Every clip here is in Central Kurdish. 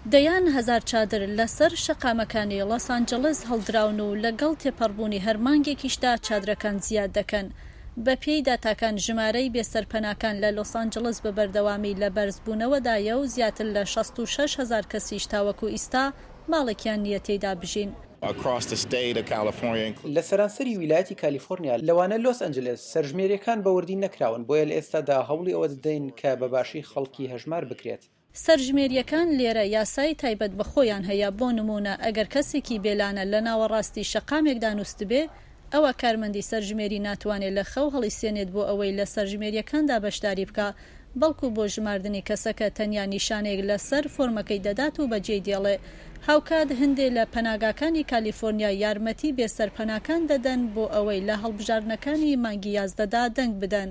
دەیان هەزار چادر لەسەر شەقامەکانی لۆس ئانجلس هەڵدراون و لەگەڵ تێپەڕبوونی هەرمانگێکیشدا چادرەکان زیاد دەکەن. بە پێی داتاکان ژمارەی بێسەرپەناکان لە لۆس ئانجلس بە بەردەوامی لە بەرزبوونەوەدایە و زیاتر لە 66,000 کەسیش تاوەکو ئیستا ماڵێکیان نییە تێیدا بژین. لە سەرانسەری ویلایەتی کالیفۆرنیا لەوانە لۆس ئەنجلس سەرژمێریەکان بەوردی نەکراون، بۆیە لە ئێستادا هەوڵی ئەوە دەدەین کە بەباشی خەڵکی هەژمار بکرێت. سەرژمێریەکان لێرە یاسای تایبەت بە خۆیان هەیە. بۆ نمونە ئەگەر کەسێکی بێلانە لە ناوەڕاستی شەقامێکدا نووست بێ، ئەوە کارمەندی سەرژمێری ناتوانێت لە خەو هەڵیسێنێت بۆ ئەوەی لە سەرژمێریەکاندا بەشداری بکە، بەڵکو بۆ ژماردنی کەسەکە تەنیا نیشانێک لەسەر فۆرمەکەی دەدات و بەجێ دێڵێ. هاوکات هەندێک لە پەناگاکانی کالیفۆرنیا یارمەتی بێسەرپەناکان دەدەن بۆ ئەوەی لە هەڵبژاردنەکانی مانگی یازدەدا دەنگ بدەن.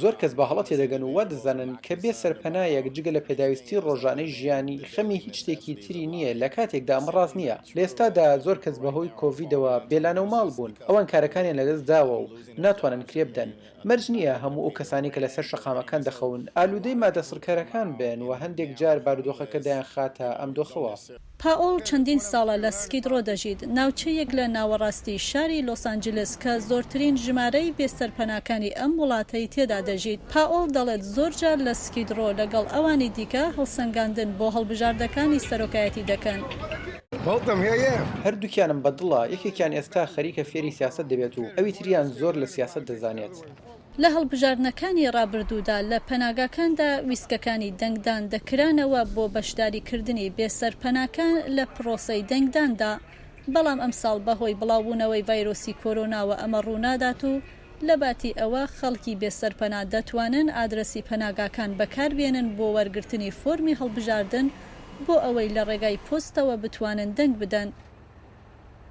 زۆر کەس بە هەڵە تێدەگەن و وا دەزانن کە بێسەرپەنایەک جگە لە پێداویستی ڕۆژانەی ژیانی خەمی هیچ شتێکی تری نییە لە کاتێکدا ئەمە ڕاست نییە. لە ئێستادا زۆر کەس بەهۆی کۆڤیدەوە بێلانە و ماڵ بوون، ئەوان کارەکانیان لەدەست داوە و ناتوانن کرێ بدەن. مەرج نییە هەموو ئەو کەسانی کە لەسەر شەقامەکان دەخەون ئالوودەی مادەسڕکەرەکان بن و هەندێک جار بارودۆخەکە دایان خاتە ئەم دۆخەوە. پاول چەندین ساڵە لە سکیدڕۆ دەژیت، ناوچەیەک لە ناوەڕاستی شاری لۆس ئانجلس کە زۆرترین ژمارەی بێسەرپەناکانی ئەم وڵاتەی تێدا دەژیت. پاول دەڵێت زۆرجار لە سکیدڕۆ لەگەڵ ئەوانی دیکە هەڵسەنگاندن بۆ هەڵبژاردەکانی سەرۆکایەتی دەکەن. هەردووکیانم بەدڵە، یەکێکیان ئێستا خەریکە فێری سیاست دەبێت و ئەوی تریان زۆر لە سیاست دەزانێت. لە هەڵبژاردنەکانی ڕابردوودا لە پەناگاکاندا ویسکەکانی دەنگدان دەکرانەوە بۆ بەشداریکردنی بێسەرپەناکان لە پرۆسەی دەنگداندا، بەڵام ئەمساڵ بەهۆی بڵاوبوونەوەی ڤایرۆسی کۆرۆناوە ئەمە ڕوونادات و لە باتی ئەوە خەڵکی بێسەرپەنا دەتوانن ئادرسی پەناگاکان بەکاربێنن بۆ وەرگرتنی فۆرمی هەڵبژاردن بۆ ئەوەی لە ڕێگای پۆستەوە بتوانن دەنگ بدەن.